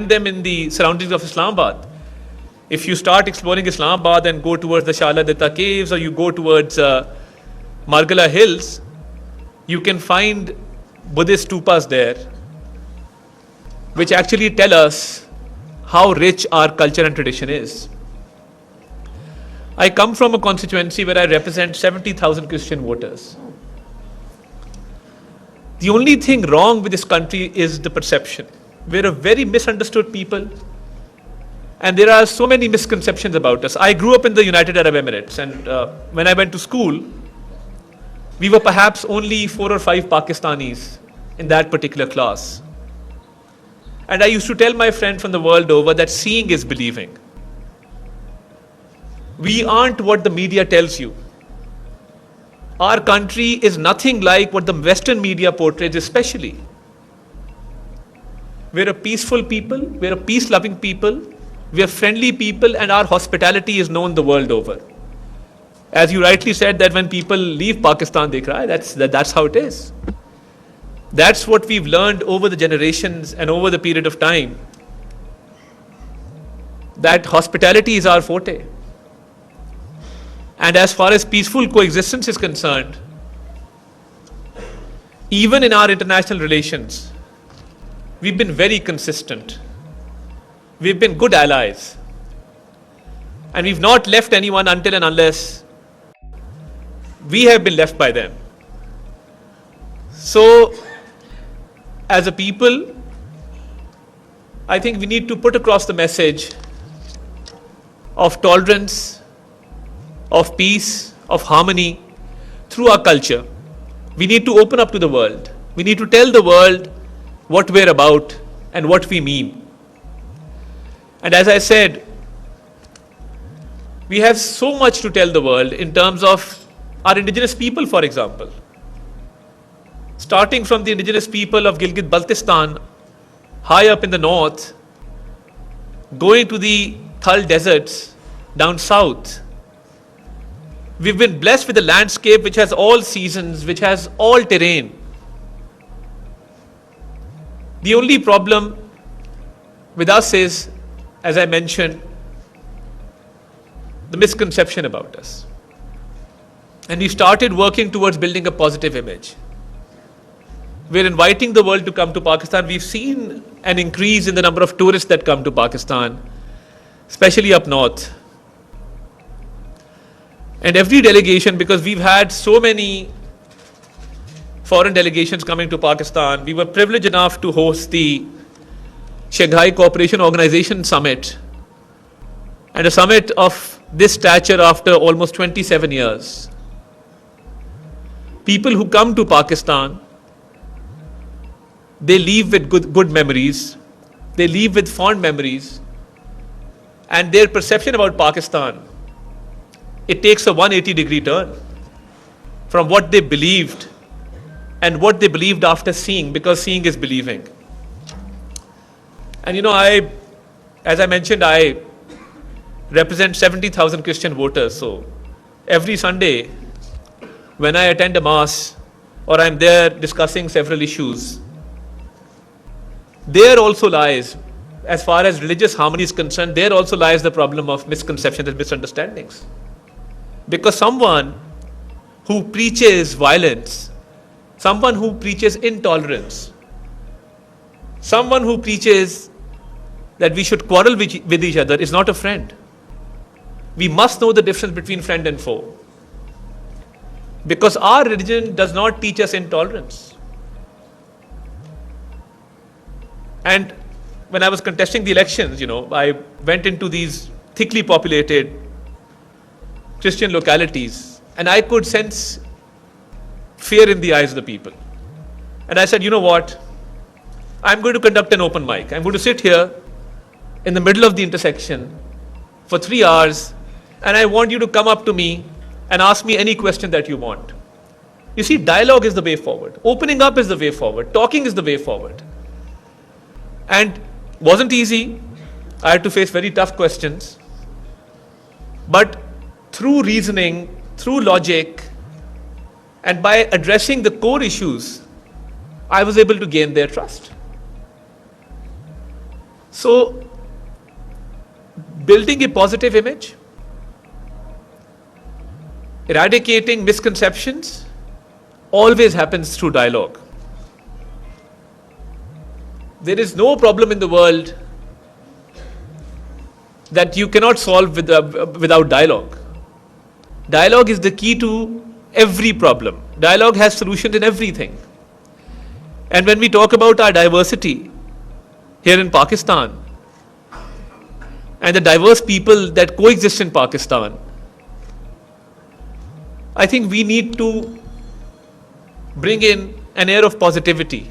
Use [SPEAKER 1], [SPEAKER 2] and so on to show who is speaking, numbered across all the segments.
[SPEAKER 1] them in the surroundings of Islamabad. If you start exploring Islamabad and go towards the Shaladitta caves, or you go towards Margala Hills, you can find Buddhist stupas there, which actually tell us how rich our culture and tradition is. I come from a constituency where I represent 70,000 Christian voters. The only thing wrong with this country is the perception. We're a very misunderstood people, and there are so many misconceptions about us. I grew up in the United Arab Emirates, and when I went to school, we were perhaps only 4 or 5 Pakistanis in that particular class. And I used to tell my friends from the world over that seeing is believing. We aren't what the media tells you. Our country is nothing like what the Western media portrays, especially. We're a peaceful people, we're a peace-loving people, we're friendly people, and our hospitality is known the world over. As you rightly said, that when people leave Pakistan, they cry. That's how it is. That's what we've learned over the generations and over the period of time. That hospitality is our forte. And as far as peaceful coexistence is concerned, even in our international relations, we've been very consistent. We've been good allies. And we've not left anyone until and unless we have been left by them. So, as a people, I think we need to put across the message of tolerance, of peace, of harmony through our culture. We need to open up to the world. We need to tell the world what we're about and what we mean. And as I said, we have so much to tell the world in terms of our indigenous people, for example. Starting from the indigenous people of Gilgit-Baltistan, high up in the north, going to the Thal deserts down south. We've been blessed with a landscape which has all seasons, which has all terrain. The only problem with us is, as I mentioned, the misconception about us. And we started working towards building a positive image. We're inviting the world to come to Pakistan. We've seen an increase in the number of tourists that come to Pakistan, especially up north. And every delegation, because we've had so many foreign delegations coming to Pakistan, we were privileged enough to host the Shanghai Cooperation Organization Summit, and a summit of this stature after almost 27 years. People who come to Pakistan, they leave with good memories, they leave with fond memories, and their perception about Pakistan, it takes a 180-degree turn from what they believed and what they believed after seeing, because seeing is believing. And as I mentioned, I represent 70,000 Christian voters. So every Sunday, when I attend a mass or I'm there discussing several issues, there also lies, as far as religious harmony is concerned, there also lies the problem of misconceptions and misunderstandings. Because someone who preaches violence, someone who preaches intolerance, someone who preaches that we should quarrel with each other is not a friend. We must know the difference between friend and foe. Because our religion does not teach us intolerance. And when I was contesting the elections, I went into these thickly populated Christian localities, and I could sense fear in the eyes of the people. And I said, you know what? I'm going to conduct an open mic. I'm going to sit here in the middle of the intersection for 3 hours, and I want you to come up to me and ask me any question that you want. You see, dialogue is the way forward. Opening up is the way forward. Talking is the way forward. And wasn't easy. I had to face very tough questions. But through reasoning, through logic, and by addressing the core issues, I was able to gain their trust. So, building a positive image, eradicating misconceptions, always happens through dialogue. There is no problem in the world that you cannot solve without dialogue. Dialogue is the key to every problem. Dialogue has solutions in everything. And when we talk about our diversity here in Pakistan and the diverse people that coexist in Pakistan, I think we need to bring in an air of positivity.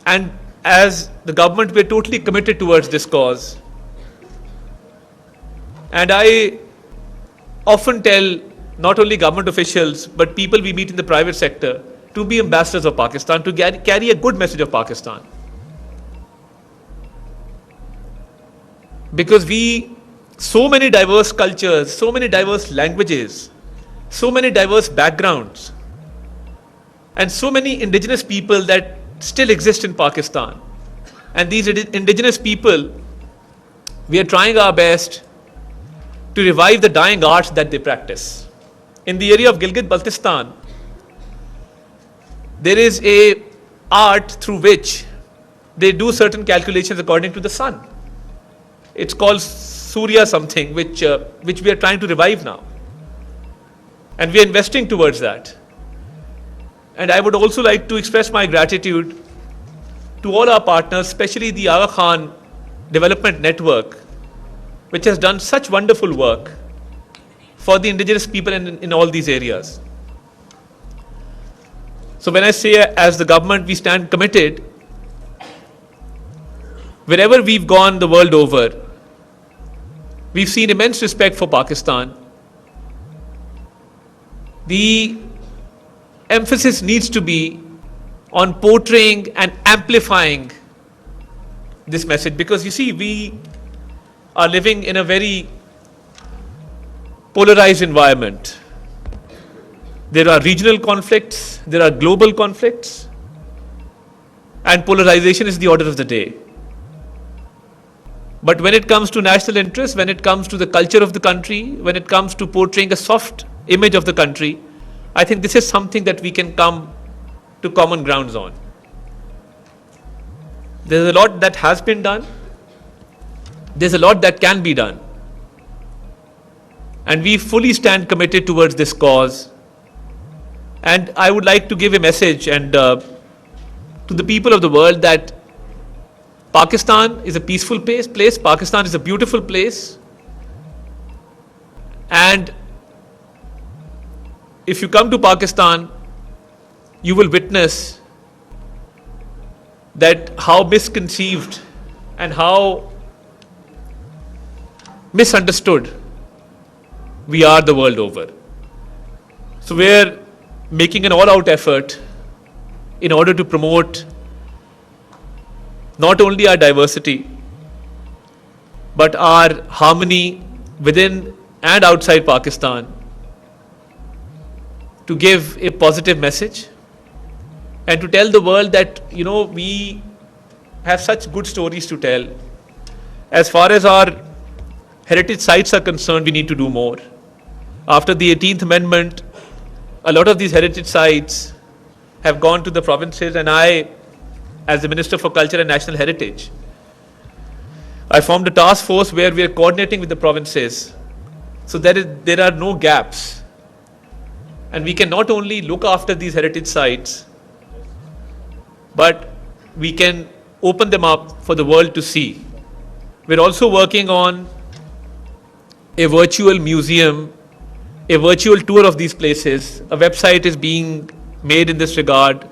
[SPEAKER 1] And as the government, we're totally committed towards this cause. And I often tell not only government officials, but people we meet in the private sector to be ambassadors of Pakistan, to carry a good message of Pakistan. Because so many diverse cultures, so many diverse languages, so many diverse backgrounds, and so many indigenous people that still exist in Pakistan. And these indigenous people, we are trying our best to revive the dying arts that they practice. In the area of Gilgit-Baltistan, there is a art through which they do certain calculations according to the sun. It's called Surya something, which we are trying to revive now. And we are investing towards that. And I would also like to express my gratitude to all our partners, especially the Aga Khan Development Network, which has done such wonderful work for the indigenous people in all these areas. So when I say as the government, we stand committed, wherever we've gone the world over, we've seen immense respect for Pakistan. The emphasis needs to be on portraying and amplifying this message, because you see, we are living in a very polarized environment. There are regional conflicts, there are global conflicts, and polarization is the order of the day. But when it comes to national interest, when it comes to the culture of the country, when it comes to portraying a soft image of the country, I think this is something that we can come to common grounds on. There's a lot that has been done. There's a lot that can be done. And we fully stand committed towards this cause. And I would like to give a message to the people of the world that Pakistan is a peaceful place. Pakistan is a beautiful place. And if you come to Pakistan, you will witness that how misconceived and how misunderstood we are the world over. So we're making an all-out effort in order to promote not only our diversity, but our harmony within and outside Pakistan, to give a positive message and to tell the world that, we have such good stories to tell. As far as our heritage sites are concerned, we need to do more. After the 18th Amendment, a lot of these heritage sites have gone to the provinces, and I, as the Minister for Culture and National Heritage, I formed a task force where we are coordinating with the provinces so that there are no gaps. And we can not only look after these heritage sites, but we can open them up for the world to see. We're also working on a virtual museum, a virtual tour of these places. A website is being made in this regard.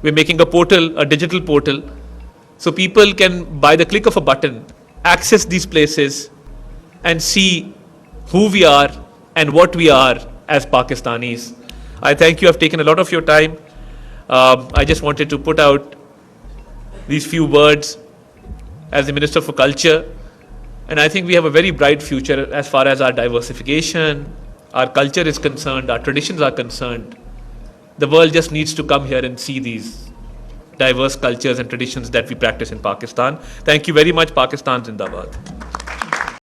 [SPEAKER 1] We're making a portal, a digital portal, so people can, by the click of a button, access these places and see who we are and what we are as Pakistanis. I thank you. I've taken a lot of your time. I just wanted to put out these few words as the Minister for Culture. And I think we have a very bright future as far as our diversification, our culture is concerned, our traditions are concerned. The world just needs to come here and see these diverse cultures and traditions that we practice in Pakistan. Thank you very much. Pakistan Zindabad.